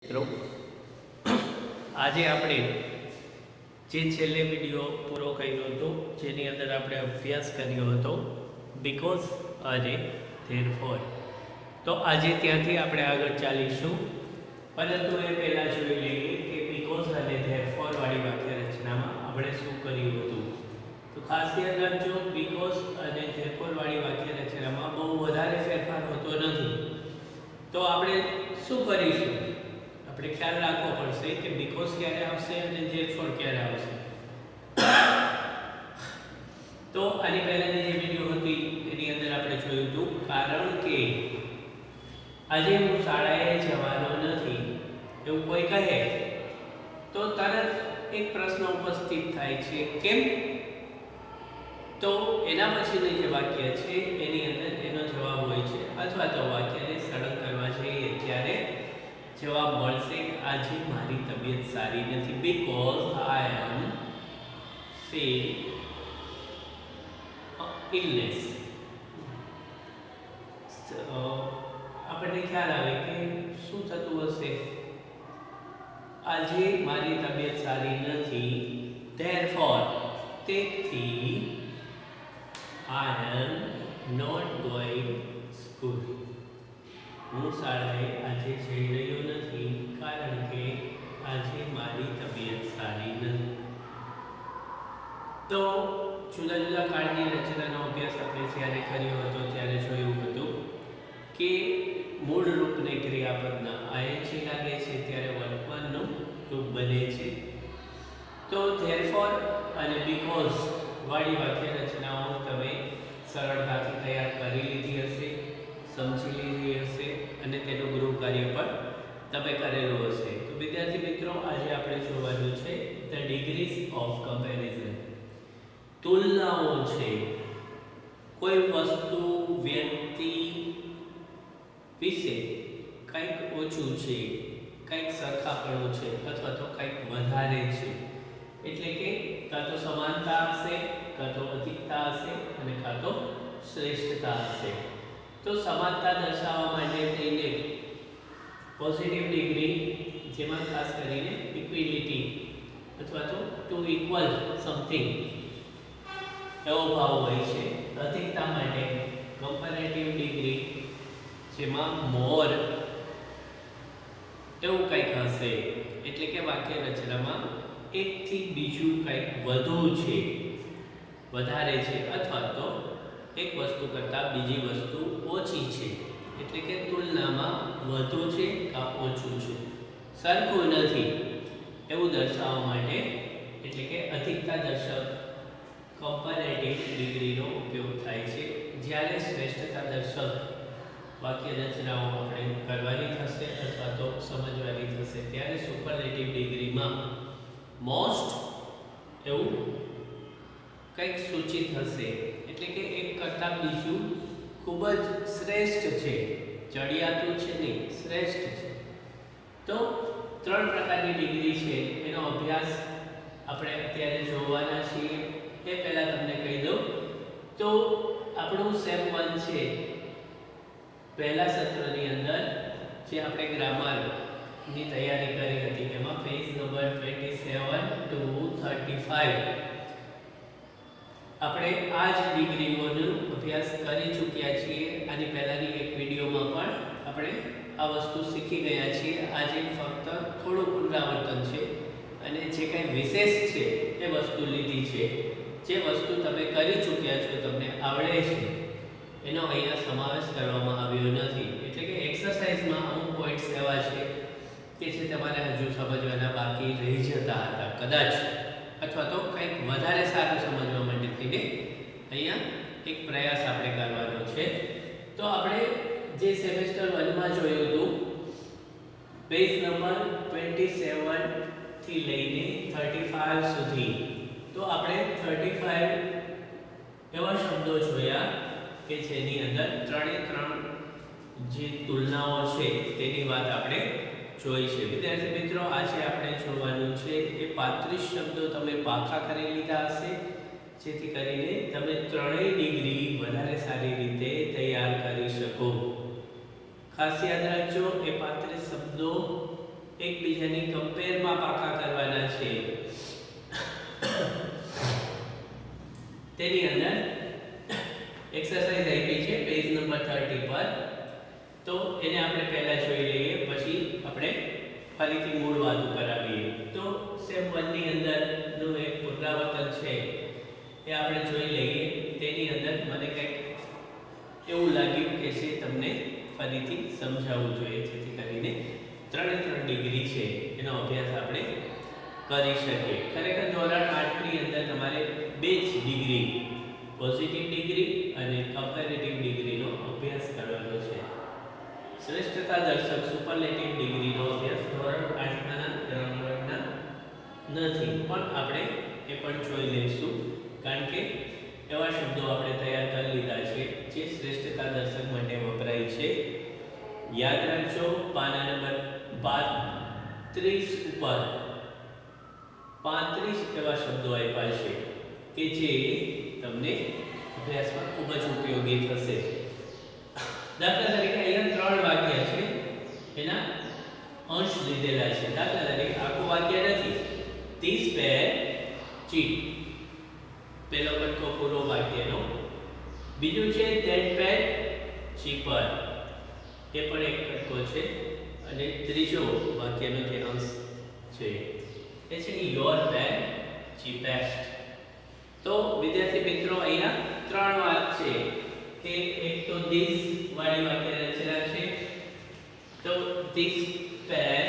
મિત્રો આજે આપણે જે છેલ્લે વિડીયો પૂરો કર્યો હતો જેની અંદર આપણે અભ્યાસ કર્યો હતો બીકોઝ અને ધેરફોર, તો આજે ત્યાંથી આપણે આગળ ચાલીશું. પરંતુ એ પહેલાં જોઈ લઈએ કે બીકોઝ અને ધેરફોર વાળી વાક્ય રચનામાં આપણે શું કર્યું હતું. તો ખાસ ધ્યાન રાખજો, બીકોઝ અને ધેરફોર વાળી વાક્ય રચનામાં બહુ વધારે ફેરફાર હોતો નથી. તો આપણે શું કરીશું, આપણે ખ્યાલ રાખવો પડશે કે બીકોઝ ક્યારે આવશે અને ધેરફોર ક્યારે આવશે. તો આની પહેલાની જે વિડીયો હતી એની અંદર આપણે જોયું હતું કારણ કે આજે હું શાળાએ જવાનો નથી એવું કોઈ કહે તો તરત એક પ્રશ્ન ઉપસ્થિત થાય છે, કેમ? તો એના પછીનું જે વાક્ય છે એની અંદર એનો જવાબ હોય છે, અથવા તો વાક્યને સળંગ કરવા જઈએ ત્યારે જવાબ મળશે આજે મારી તબિયત સારી નથી, because I am feel illness. આપણને ખ્યાલ આવે કે શું થતું હશે, આજે મારી તબિયત સારી નથી, therefore તેથી I am not going school. હું શાળાએ આજે જઈ રહ્યો નથી કારણ કે આજે મારી તબિયત સારી નથી. તો જુદા જુદા કાળની રચનાનો અભ્યાસ આપણે જ્યારે કર્યો હતો ત્યારે જોયું હતું કે મૂળ રૂપને ક્રિયાપદના ing લાગે છે ત્યારે વર્તમાનનું રૂપ બને છે. તો ધેરફોર અને બીકોઝ વાળી વાક્ય રચનાઓ તમે સરળતાથી તૈયાર કરી લીધી હશે, સમજી લીધી હશે અને તેનું ગૃહ કાર્ય પણ તમે કરેલું હશે. તો વિદ્યાર્થી મિત્રો, આજે આપણે જોવાનું છે ધ ડિગ્રીઝ ઓફ કમ્પેરિઝન. તુલનાઓ છે, કોઈ વસ્તુ વ્યક્તિ વિશે કંઈક ઓછું છે, કંઈક સરખાપણું છે અથવા તો કંઈક વધારે છે, એટલે કે કાં તો સમાનતા હશે, કાં તો અધિકતા હશે અને કાં તો શ્રેષ્ઠતા હશે. તો સમાનતા દર્શાવવા માટે થઈને પોઝિટિવ ડિગ્રી, જેમાં ખાસ કરીને ઇક્વિલિટી અથવા તો ટુ ઇક્વલ સમથિંગ એવો ભાવ હોય છે. અધિકતા માટે કમ્પેરેટિવ ડિગ્રી, જેમાં મોર એવું કંઈક હશે, એટલે કે વાક્ય રચનામાં એકથી બીજું કંઈક વધુ છે, વધારે છે, અથવા તો એક વસ્તુ કરતાં બીજી વસ્તુ ઓછી છે, એટલે કે તુલનામાં વધુ છે કે ઓછું છે, સરખું નથી એવું દર્શાવવા માટે, એટલે કે અધિકતા દર્શક કમ્પેરેટિવ ડિગ્રીનો ઉપયોગ થાય છે. જ્યારે શ્રેષ્ઠતા દર્શક વાક્ય રચનાઓ આપણે કરવાની થશે અથવા તો સમજવાની થશે ત્યારે સુપરલેટિવ ડિગ્રીમાં મોસ્ટ એવું કંઈક સૂચિત હશે, એટલે કે એક કરતાં બીજું ખૂબ જ શ્રેષ્ઠ છે, ચડિયાતું છે નહીં, શ્રેષ્ઠ છે. તો ત્રણ પ્રકારની ડિગ્રી છે, એનો અભ્યાસ આપણે અત્યારે જોવાના છીએ. એ પહેલાં તમને કહી દઉં તો આપણું સેમ 1 છે, પહેલા સત્રની અંદર જે આપણે ગ્રામરની તૈયારી કરી હતી એમાં પેજ નંબર 27 to 35 આપણે આ જ ડિગ્રીઓનો અભ્યાસ કરી ચૂક્યા છીએ. આની પહેલાંની એક વિડીયોમાં પણ આપણે આ વસ્તુ શીખી ગયા છીએ. આજે ફક્ત થોડું પુનરાવર્તન છે અને જે કંઈ વિશેષ છે એ વસ્તુ લીધી છે. જે વસ્તુ તમે કરી ચૂક્યા છો, તમને આવડે છે, એનો અહીંયા સમાવેશ કરવામાં આવ્યો નથી. એટલે કે એક્સરસાઇઝમાં અમુક પોઈન્ટ્સ એવા છે કે જે તમારે હજુ સમજવાના બાકી રહી જતા હતા કદાચ, અથવા તો કંઈક વધારે સારું સમજવા માટે થઈને અહીંયા એક પ્રયાસ આપણે કરવાનો છે. તો આપણે જે સેમેસ્ટર 1માં જોયું હતું પેજ નંબર 27 થી લઈને 35 સુધી, તો આપણે 35 એવા શબ્દો જોયા કે જેની અંદર ત્રણે ત્રણ જે તુલનાઓ છે તેની વાત આપણે જોઈ છે. વિદ્યાર્થી મિત્રો, આજે આપણે જોવાનું છે એ 35 શબ્દો તમે પાકા કરી લીધા હશે, જેથી કરીને તમે ત્રણેય ડિગ્રી વધારે સારી રીતે તૈયાર કરી શકો. ખાસ યાદ રાખજો, એ 35 શબ્દો એકબીજાની કમ્પેરમાં પાકા કરવાના છે તેની અંદર એક્સરસાઇઝ આપી છે પેજ નંબર 30 પર. તો એને આપણે પહેલા જોઈ લઈએ, પછી આપણે ફરીથી મૂળ વાત ઉપર આવીએ. તો સેમ 1 ની અંદરનું એક પુનરાવર્તન છે એ આપણે જોઈ લઈએ. તેની અંદર મને કંઈક એવું લાગ્યું કે જે તમને ફરીથી સમજાવવું જોઈએ, જેથી કરીને 3 ડિગ્રી છે એનો અભ્યાસ આપણે કરી શકીએ. ખરેખર ધોરણ 8 ની અંદર તમારે 2 જ ડિગ્રી, પોઝિટિવ ડિગ્રી અને કમ્પેરેટિવ ડિગ્રીનો અભ્યાસ કરવાનો છે. શ્રેષ્ઠતા દર્શક સુપરલેટિવ ડિગ્રીનો અભ્યાસ ધોરણ 8 ના ગ્રામરના નથી, પણ આપણે એ પણ જોઈ લઈશું, કારણ કે એવા શબ્દો આપણે તૈયાર કરી લીધા છે જે શ્રેષ્ઠતા દર્શક માટે વપરાય છે. યાદ રાખજો, પાના નંબર 32 ઉપર 35 એવા શબ્દો આપ્યા છે કે જે તમને અભ્યાસમાં ખૂબ જ ઉપયોગી થશે. દાખલા તરીકે અહીંયા 3 વાક્ય છે, એના અંશ લીધેલા છે. દાખલા તરીકે આખું વાક્ય નથી. 30 પેર ચીટ, પહેલો કટકો પૂરો વાક્યનો. બીજું છે that pet cheaper, એ પણ એક કટકો છે. અને ત્રીજો વાક્યનો જે અંશ છે એ છે your pet cheapest. તો વિદ્યાર્થી મિત્રો અહીંયા 3 વાત છે કે એક તો this વાળી વાક્ય રચના છે, તો this pen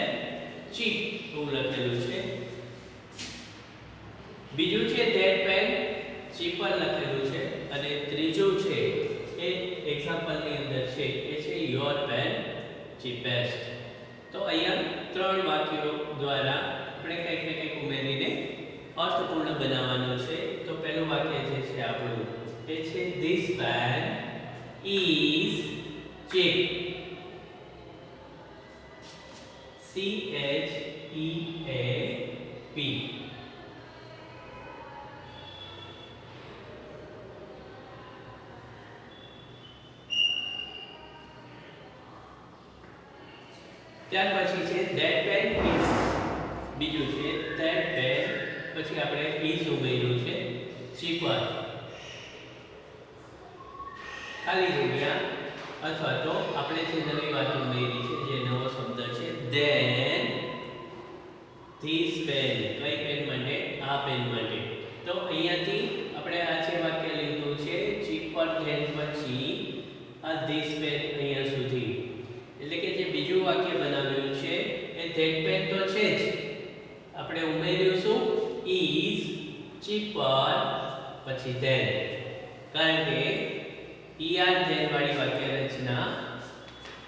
cheap એવું લખેલું છે. બીજું છે that pen cheaper લખેલું છે, અને ત્રીજું છે એ એક્ઝામ્પલ ની અંદર છે એ છે your pen cheapest. તો અહીંયા 3 વાક્યો દ્વારા આપણે કંઈક ને કંઈક ઉમેરીને અર્થપૂર્ણ બનાવવાનું છે. તો પહેલું વાક્ય જે છે આપણું એ છે this pen is cheap. CHEAP. ત્યાર પછી છે that pen is, બીજું છે that pen, પછી આપણે is ઉમેર્યું છે cheaper, ખાલી જગ્યા, અથવા તો આપણે જે નવી વાત ઉમેરી છે, જે નવો શબ્દ છે then this pen, કઈ પેન માટે? આ પેન માટે. તો અહીંયાથી આપણે આ જે વાક્ય લીધું છે cheaper than, પછી આ this pen અહીંયા સુધી, એટલે કે જે બીજું વાક્ય બનાવ્યું છે એ that pen તો છે જ, આપણે ઉમેર્યું શું? is cheaper પછી then, કારણ કે er then વાળી વાક્ય રચના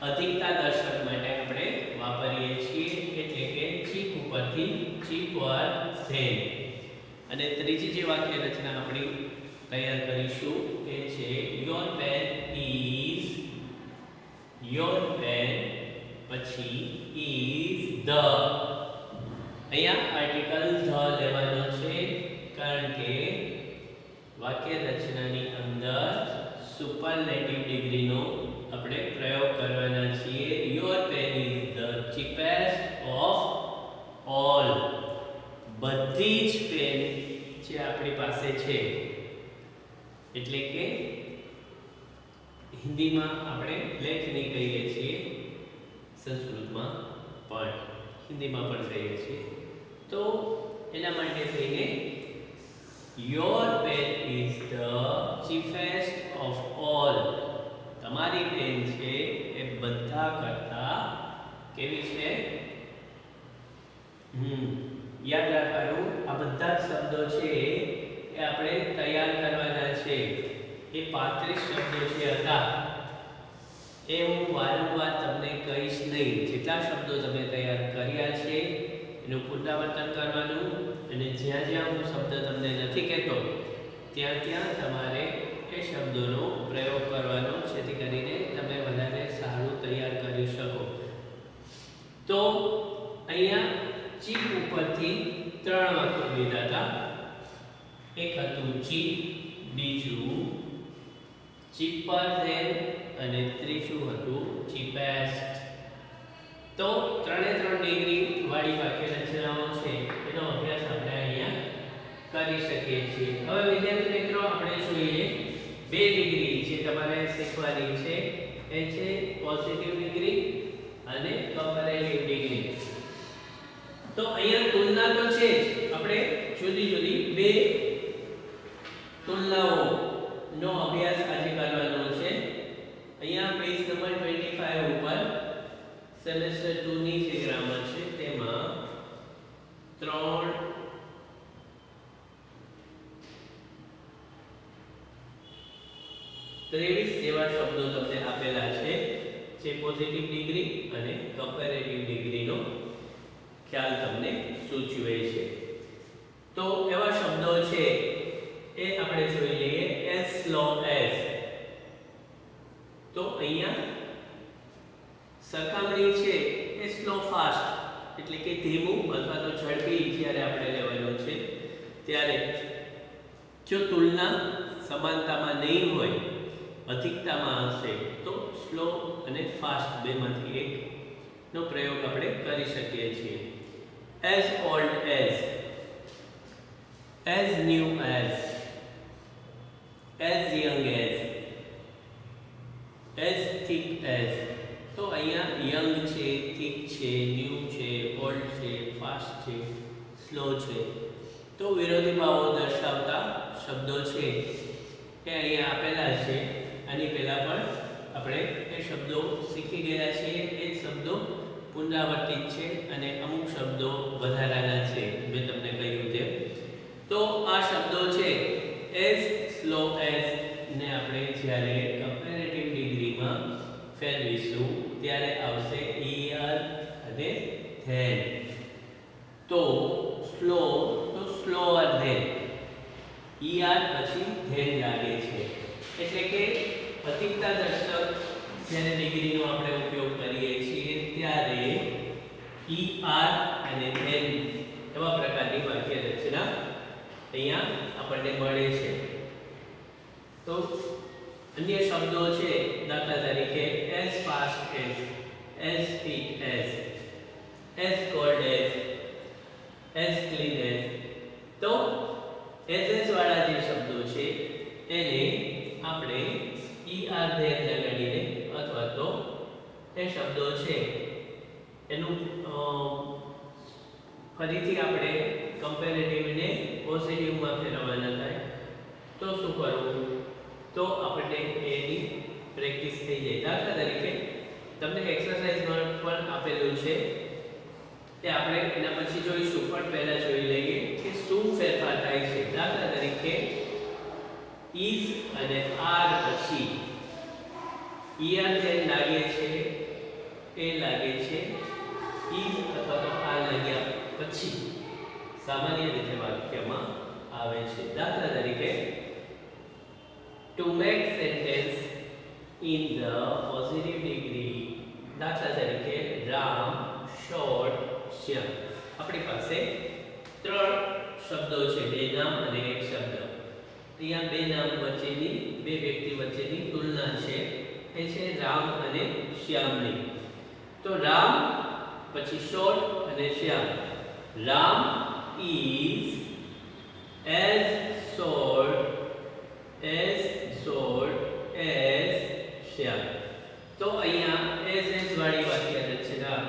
અધિકતા દર્શક માટે આપણે વાપરીએ છીએ, એટલે કે cheap ઉપરથી cheaper than. અને ત્રીજી જે વાક્ય રચના આપણે તૈયાર કરીશું એ છે your pen is, your pen પછી is the. અહીંયા આર્ટિકલ the લેવાનો છે, કારણ કે વાક્ય રચનાની અંદર સુપરલેટિવ ડિગ્રીનો આપણે પ્રયોગ કરવાના છીએ. your pen is the cheapest of all. બધી જ પેન જે આપણી પાસે છે, એટલે કે હિન્દીમાં આપણે લેખની કહીએ છીએ, સંસ્કૃતમાં પણ, હિન્દીમાં પણ કહીએ છીએ. તો એના માટે થઈને your pen is the cheapest of all. તમારી પેન છે એ બધા કરતા કેવી છે? યાદ રાખવાનું, આ બધા શબ્દો છે એ આપણે તૈયાર કરવાના છે. એ 35 શબ્દો છે હતા, એ હું વારંવાર તમને કહીશ નહીં. જેટલા શબ્દો તમે તૈયાર કર્યા છે એનું પુનરાવર્તન કરવાનું, અને જ્યાં જ્યાં હું શબ્દ તમને નથી કહેતો ત્યાં ત્યાં તમારે એ શબ્દોનો પ્રયોગ કરવાનો, જેથી કરીને તમે વધારે સારું તૈયાર કરી શકો. તો અહીંયા ચીપ ઉપરથી 3 વાક્યો લીધા હતા. એક હતું ચીપ, બીજું cheaper than, અને ત્રીજું હતું cheapest. તો 3 ડિગ્રી કરી શકીએ છીએ। હવે વિદ્યાર્થી મિત્રો આપણે જોઈએ 2 ડિગ્રી જે તમારે શીખવાની છે એ છે પોઝિટિવ ડિગ્રી અને કમ્પેરેટિવ ડિગ્રી। તો અહીંયા તુલના તો છે જ, આપણે જુદી જુદી 2 તુલનાઓ નો અભ્યાસ આજે કરવાનો છે। અહીંયા પેજ નંબર 25 ઉપર સેમેસ્ટર 2 ની જે ગ્રામર છે તેમાં 23 જેવા શબ્દો તમને આપેલા છે જે પોઝિટિવ ડિગ્રી અને કમ્પેરેટિવ ડિગ્રીનો ખ્યાલ તમને સૂચવે છે। તો એવા શબ્દો છે એ આપણે જોઈ લઈએ। as slow as, તો અહીંયા સરખામણી છે એ સ્લો ફાસ્ટ એટલે કે ધીમું અથવા તો ઝડપી જ્યારે આપણે લેવાનું છે ત્યારે જો તુલના સમાનતામાં નહીં હોય, અધિકતામાં હશે તો સ્લો અને ફાસ્ટ બેમાંથી એક નો પ્રયોગ આપણે કરી શકીએ છીએ। as old as new as young as thick as, તો અહીંયા યંગ છે, થિક છે, ન્યૂ છે, ઓલ્ડ છે, ફાસ્ટ છે, સ્લો છે, તો વિરોધી ભાવો દર્શાવતા શબ્દો છે એ અહીંયા આપેલા છે। આની પહેલા પણ આપણે એ શબ્દો શીખી ગયા છીએ। એ શબ્દો પુનરાવર્તિત છે અને અમુક શબ્દો વધારાના છે, મેં તમને કહ્યું તેમ। તો આ શબ્દો છે as slow as ને આપણે જ્યારે કમ્પેરેટિવ ડિગ્રીમાં ફેરવીશું ત્યારે આવશે er અને then। તો સ્લો તો slower than, er પછી then લાગે છે એટલે કે અધિકતા દર્શક જ્યારે ડિગ્રીનો આપણે ઉપયોગ કરીએ છીએ ત્યારે er અને then એવા પ્રકારની વાક્ય રચના અહીંયા આપણને મળે છે। તો અન્ય શબ્દો છે, દાખલા તરીકે as fast as fit as cold as clean as, તો as વાળા જે શબ્દો છે એને આપણે er then લગાડીને અથવા તો એ શબ્દો છે એનું ફરીથી આપણે કમ્પેરેટિવ ને પોઝિટિવમાં ફેરવવાના થાય તો શું કરવું, તો આપણે એની પ્રેક્ટિસ થઈ જાય। દાખલા તરીકે તમને એક્સરસાઇઝમાં પણ આપેલું છે તે આપણે એના પછી જોઈશું, પણ પહેલા જોઈ લઈએ કે શું ફેરફાર થાય છે। દાખલા તરીકે is અને are પછી er then લાગે છે, એ લાગે છે is અથવા તો are લાગ્યા પછી સામાન્ય રીતે વાક્યમાં આવે છે। દાખલા તરીકે to make sentence in the positive degree, દાખલા તરીકે રામ, શોર્ટ, શ્યામ। આપણી પાસે 3 શબ્દો છે, 2 નામ અને 1 શબ્દ। અહીંયા 2 નામ વચ્ચેની, 2 વ્યક્તિ વચ્ચેની તુલના છે, એ છે રામ અને શ્યામની। તો રામ પછી શોર્ટ અને શ્યામ। Ram is as short as શ્યામ। તો અહીંયા as વાળી વાક્ય રચના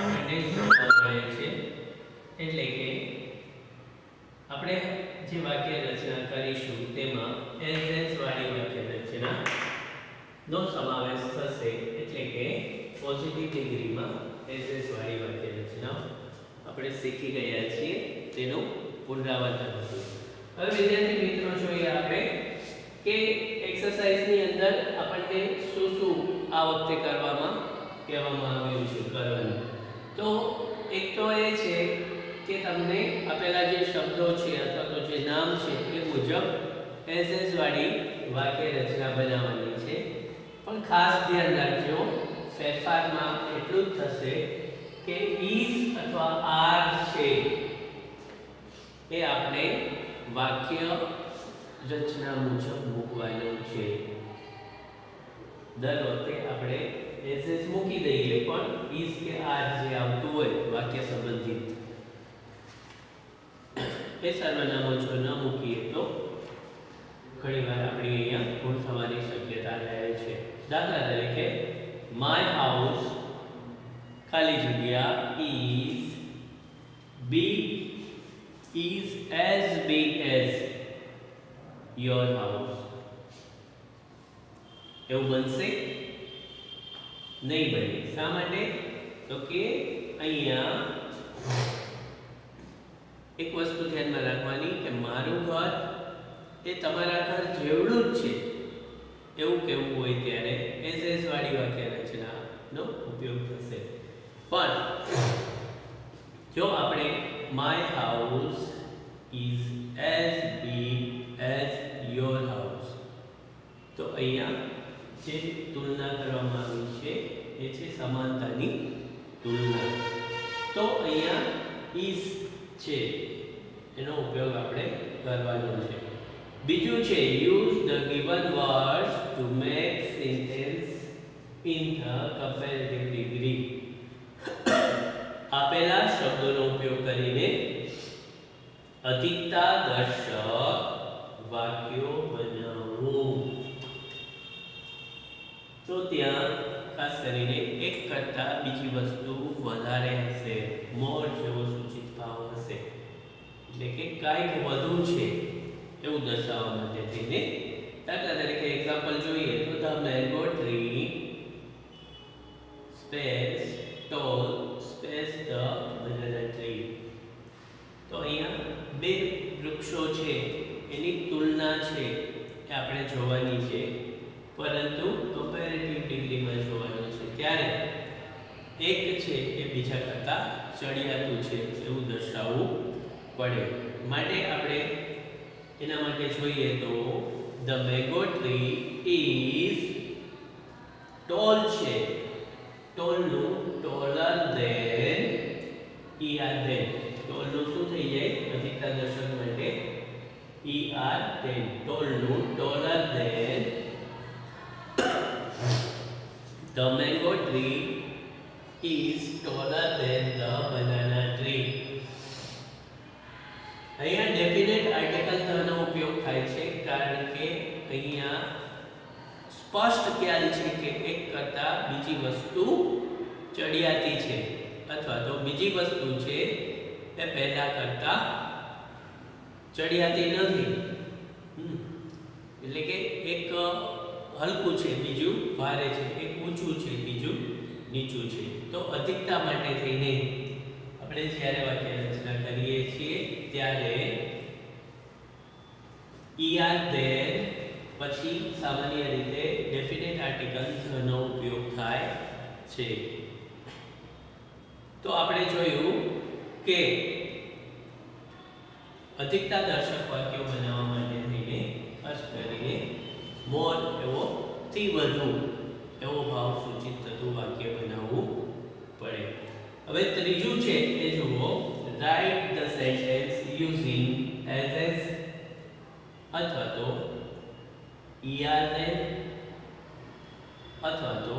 આપણને જોવા મળે છે, એટલે કે આપણે જે વાક્ય રચના કરીશું તેમાં as વાળી વાક્ય રચના નો સમાવેશ થશે, એટલે કે પોઝિટિવ ડિગ્રીમાં as વાળી વાક્ય રચના આપણે શીખી ગયા છીએ તેનું પુનરાવર્તન હતું। હવે વિદ્યાર્થી મિત્રો જોઈએ આપણે કે એક્સરસાઇઝની અંદર આપણને શું શું આ વખતે કરવામાં કહેવામાં આવ્યું છે કરવાનું। તો એક તો એ છે કે તમને આપેલા જે શબ્દો છે અથવા તો જે નામ છે એ મુજબ as વાળી વાક્ય રચના બનાવવાની છે, પણ ખાસ ધ્યાન રાખજો ફેરફારમાં એટલું જ થશે કે is અથવા are છે એ આપણે વાક્ય રચના મુજબ મૂકવાનું છે। દર વખતે આપણે as મૂકી દઈએ, પણ is કે are જે આવતું હોય વાક્ય સંબંધિત એ સર્વનામો જો ન મૂકીએ તો ઘણીવાર આપણી અહીંયા ભૂલ થવાની શક્યતા રહે છે. દાખલા તરીકે માય હાઉસ ખાલી જગ્યા is as big as your house. એવું બનશે નહીં બને. શા માટે? તો કે અહીંયા એક વસ્તુ ધ્યાનમાં રાખવાની કે મારું ઘર એ તમારા ઘર જેવડું જ છે એવું કહેવું હોય ત્યારે એસ વાળી વાક્ય રચનાનો ઉપયોગ થશે. પણ જો આપણે my house is as big as your house, તો અહીંયા જે તુલના કરવામાં આવી છે એ છે સમાનતાની તુલના. તો અહીંયા ઇઝ છે એનો ઉપયોગ આપણે કરવાનો છે. બીજું છે use the given words to make sentence in the comparative degree. આપેલા શબ્દોનો ઉપયોગ કરીને અધિકતા દર્શક વાક્યો બનાવવું. તો ત્યાં ખાસ કરીને એક કરતાં બીજી વસ્તુ વધારે હશે, મોર જેવો સૂચિત ભાવ હશે, એટલે કે કાંઈક વધુ છે એવું દર્શાવવા માટે થઈને. દાખલા તરીકે એક્ઝામ્પલ જોઈએ તો the mango tree space tall space the banana tree. તો અહીંયા બે વૃક્ષો છે એની તુલના છે એ આપણે જોવાની છે, પરંતુ કમ્પેરેટિવ ડિગ્રીમાં જોવાનું છે. ત્યારે એક છે એ બીજા કરતાં ચડિયાતું છે એવું દર્શાવવું પડે. માટે આપણે એના માટે જોઈએ તો the mango tree is tall છે, ટોલનું ટોલર ધેન ધેન, ટોલનું શું થઈ જાય અધિકતા દર્શક માટે ધેન, ટોલનું taller than the mango tree is taller than the banana tree. અહીંયા ડેફિનેટ આર્ટિકલ ધનો ઉપયોગ થાય છે કારણ કે અહીંયા સ્પષ્ટ ખ્યાલ છે કે એક કરતાં બીજી વસ્તુ ચડિયાતી છે અથવા તો બીજી વસ્તુ છે એ પહેલા કરતાં ચડિયાતી નથી. એટલે કે એક હલકું છે બીજું ભારે છે, એક ઊંચું છે બીજું નીચું છે. તો અધિકતા માટે થઈને આપણે જ્યારે વાક્ય રચના કરીએ છીએ ત્યારે ધેન પછી સામાન્ય રીતે ડેફિનેટ આર્ટિકલ નો ઉપયોગ થાય છે. તો આપણે જોયું કે અધિકતા દર્શક વાક્યો બનાવવા માટે થઈને ખાસ કરીને મોર એવો થી વધુ એવો ભાવ સૂચિત થતું વાક્ય બનાવવું પડે. હવે ત્રીજું છે એ જુઓ, write the sentence using as અથવા તો અથવા તો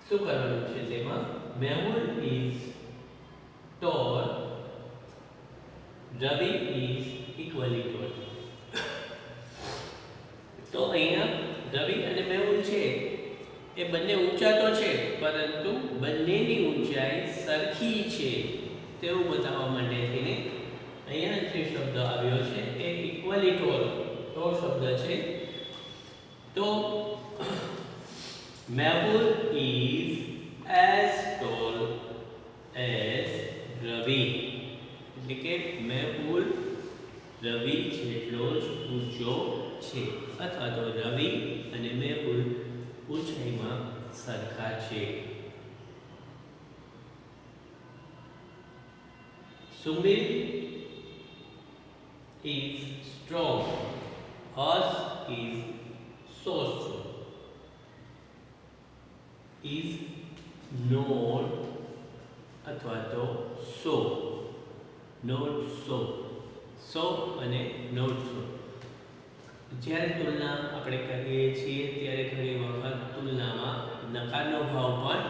શું કરવાનું છે તેમાં Mehul is tall, Ravi is equally tall. તો અહીંયા રવિ અને મેહુલ છે એ બંને ઊંચા તો છે પરંતુ બંનેની ઊંચાઈ સરખી છે તેવું બતાવવા માટે થઈને અહીંયા જે શબ્દ આવ્યો છે એ ઇક્વલી ટોલ શબ્દ છે. તો Mehul is as tall as Ravi, એટલે કે મેહુલ રવિ જેટલો જ ઊંચો છે અથવા તો રવિ અને મેહુલ ઊંચાઈમાં સરખા છે. Sumil is strong, Hers is so strong. Is not અથવા તો so, not so, so અને not so. જ્યારે તુલના આપણે કરીએ છીએ ત્યારે ઘણી વખત તુલનામાં નકારનો ભાવ પણ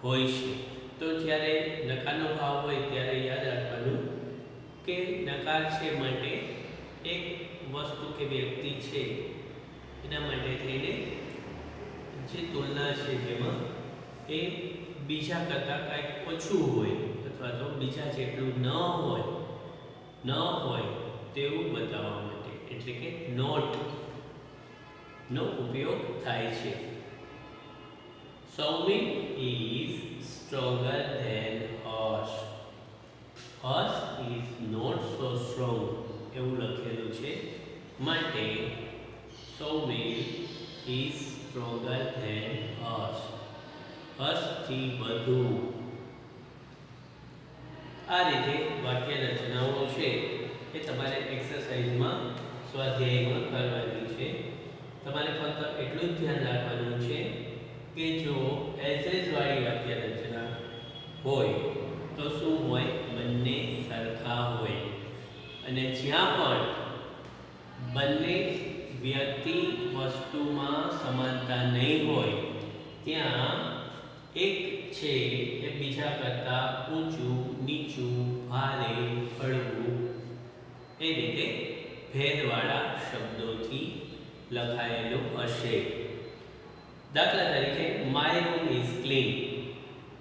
હોય છે. તો જ્યારે નકારનો ભાવ હોય ત્યારે યાદ રાખવાનું કે નકાર છે માટે એક વસ્તુ કે વ્યક્તિ છે એના માટે થઈને જે તુલના છે જેમાં એ બીજા કરતાં કાંઈક ઓછું હોય અથવા તો બીજા જેટલું ન હોય તેવું બતાવવા માટે એટલે કે નોટ નો ઉપયોગ થાય છે. Saumil is stronger than horse. Horse is not so strong એવું લખેલું છે માટે Saumil is stronger than horse. હર્ષથી વધુ. આ રીતે વાક્ય રચનાઓ છે એ તમારે એક્સરસાઇઝમાં સ્વાધ્યાયમાં કરવાની છે. તમારે ફક્ત એટલું જ ધ્યાન રાખવાનું છે કે જો એઝ વાળી વાક્ય રચના હોય તો શું હોય? બંને સરખા હોય. અને જ્યાં પણ બંને વ્યક્તિ વસ્તુમાં સમાનતા નહીં હોય ત્યાં એક છે એ બીજા કરતાં ઊંચું, નીચું, ભારે, હળવું એ રીતે ભેદવાળા શબ્દોથી લખાયેલું હશે. દાખલા તરીકે my room is clean,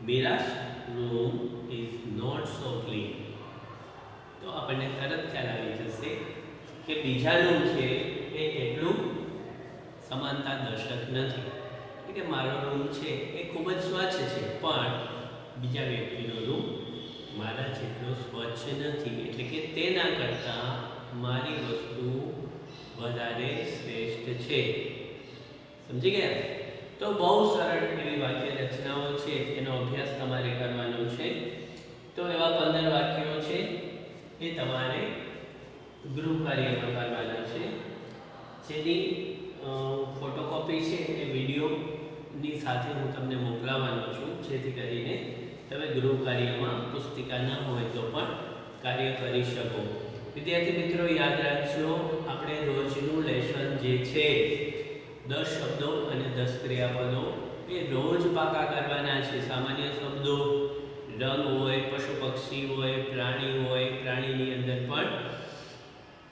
Meera's room is not so clean. તો આપણને તરત ખ્યાલ આવી જશે કે બીજાનું છે એ એટલું સમાનતા દર્શક નથી. કે મારો રૂમ છે એ ખૂબ જ સ્વચ્છ છે પણ બીજા વ્યક્તિનો રૂમ મારા જેટલો સ્વચ્છ નથી, એટલે કે તેના કરતાં મારી વસ્તુ વધારે શ્રેષ્ઠ છે. સમજી ગયા? તો બહુ સરળ એવી વાક્ય રચનાઓ છે, એનો અભ્યાસ તમારે કરવાનો છે. તો એવા 15 વાક્યો છે એ તમારે ગૃહ કાર્યમાં કરવાના છે, જેની ફોટોકોપી છે એ વિડીયોની સાથે હું તમને મોકલાવવાનો છું, જેથી કરીને તમે ગૃહ કાર્યમાં પુસ્તિકા ન હોય તો પણ કાર્ય કરી શકો. વિદ્યાર્થી મિત્રો, યાદ રાખજો, આપણે રોજનું લેસન જે છે 10 શબ્દો અને 10 ક્રિયાપદો એ રોજ પાકા કરવાના છે. સામાન્ય શબ્દો, રંગ હોય, પશુ પક્ષી હોય, પ્રાણી હોય, પ્રાણીની અંદર પણ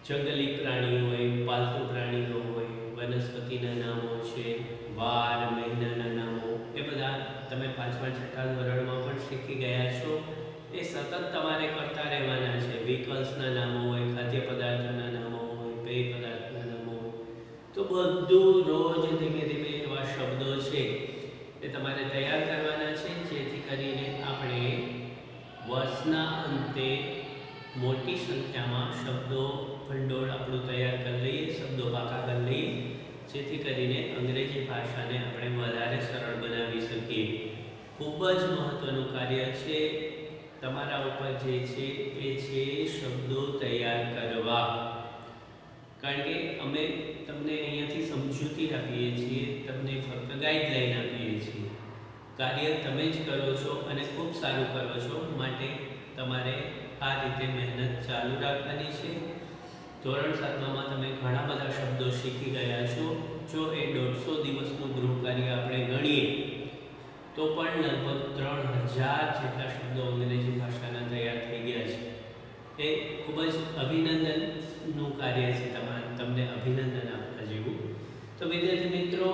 જંગલી પ્રાણી હોય, પાલતુ પ્રાણીઓ હોય, વનસ્પતિના નામો છે, વાર, મહિનાના નામો, એ બધા તમે 5મા 6ઠા ધોરણમાં પણ શીખી ગયા છો. એ સતત તમારે કરતા રહેવાના છે. વ્હીકલ્સના નામો હોય, ખાદ્ય પદાર્થોના નામો હોય, પેય પદાર્થના નામો હોય, તો બધું રોજ ધીમે ધીમે એવા શબ્દો છે એ તમારે તૈયાર કરવાના છે, જેથી કરીને આપણે વર્ષના અંતે મોટી સંખ્યામાં શબ્દો ભંડોળ આપણું તૈયાર કરી લઈએ, શબ્દો પાકા કરી લઈએ, જેથી કરીને અંગ્રેજી ભાષાને આપણે વધારે સરળ બનાવી શકીએ. ખૂબ જ મહત્વનું કાર્ય છે તમારા ઉપર જે છે એ છે શબ્દો તૈયાર કરવા. કારણ કે અમે તમને અહીંયાથી સમજૂતી આપીએ છીએ, તમને ફક્ત ગાઈડલાઈન આપીએ છીએ. કાર્ય તમે જ કરો છો અને ખૂબ સારું કરો છો, માટે તમારે આ રીતે મહેનત ચાલુ રાખવાની છે. ધોરણ 7માં તમે ઘણા બધા શબ્દો શીખી ગયા છો. જો એ 150 દિવસનું ગૃહ કાર્ય આપણે ગણીએ તો પણ લગભગ 3000 જેટલા શબ્દો અંગ્રેજી ભાષાના તૈયાર થઈ ગયા છે. એ ખૂબ જ અભિનંદનનું કાર્ય છે, તમને અભિનંદન આપવા જેવું. તો વિદ્યાર્થી મિત્રો,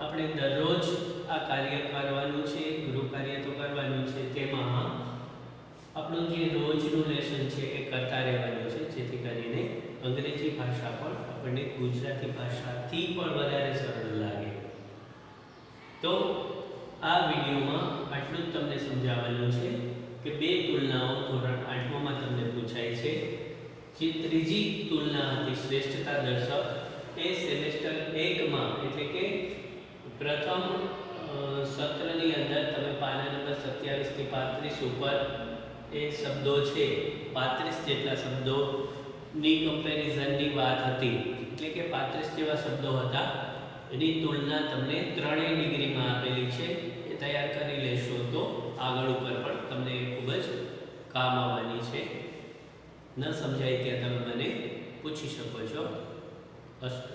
આપણે દરરોજ આ કાર્ય કરવાનું છે, ગૃહ કાર્ય તો કરવાનું છે, તેમાં આપણું જે રોજનું લેસન છે એ કરતા રહેવાનું છે, જેથી કરીને અંગ્રેજી ભાષા પણ આપણને ગુજરાતી ભાષાથી પણ વધારે સરળ લાગે. તો આ વિડીયોમાં આટલું જ તમને સમજાવવાનું છે કે 2 તુલનાઓ ધોરણ 8માં તમને પૂછાય છે. જે ત્રીજી તુલના હતી શ્રેષ્ઠતા દર્શક, એ સેમેસ્ટર 1માં એટલે કે પ્રથમ સત્રની અંદર તમે પાના નંબર 27 થી 35 ઉપર એ શબ્દો છે 35 જેટલા શબ્દોની કમ્પેરિઝનની વાત હતી. એટલે કે 35 જેવા શબ્દો હતા, એની તુલના તમને 3 ડિગ્રીમાં આપેલી છે. એ તૈયાર કરી લેશો તો આગળ ઉપર પણ તમને ખૂબ જ કામ આવવાની છે. ન સમજાય ત્યાં તમે મને પૂછી શકો છો. અસ્તુ.